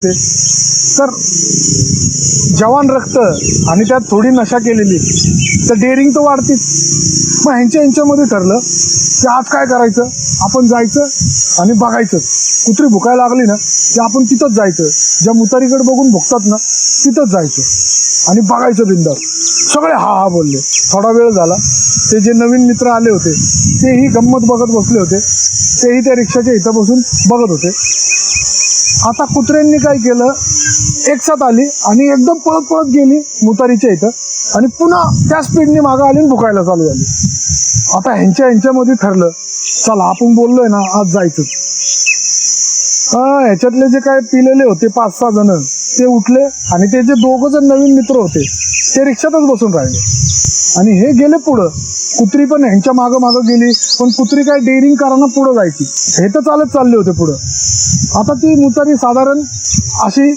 तर जवान रक्त आणि त्यात थोडी नशा केलेली तर डेअरिंग तर वाढतीच. मग ह्यांच्यामध्ये ठरलं की आज काय करायचं, आपण जायचं आणि बघायचंच. कुत्री भुकायला लागली ना की आपण तिथंच जायचं, ज्या मुतारीकडे बघून भुकतात ना तिथंच जायचं आणि बघायचं बिंदास. सगळे हा हा बोलले. थोडा वेळ झाला, ते जे नवीन मित्र आले होते तेही गंमत बघत बसले होते, तेही त्या रिक्षाच्या इथं बसून बघत होते. आता कुत्र्यांनी काय केलं, एक साथ आली आणि एकदम पळत पळत गेली मुतारीच्या इथं आणि पुन्हा त्या स्पीडने मागं आली आणि भुकायला चालू झाली. आता ह्यांच्यामध्ये ठरलं, चला आपण बोललोय ना आज जायचं. ह्याच्यातले जे काय पिलेले होते 5-6 जण ते उठले आणि ते जे 2 जण नवीन मित्र होते ते रिक्षातच बसून राहिले आणि हे गेले पुढं. कुत्री पण ह्यांच्या मागं गेली, पण कुत्री काय डेअरिंग कराना पुढं जायची, हे तर चालत चालले होते पुढं. आता ती मुतारी साधारण अशी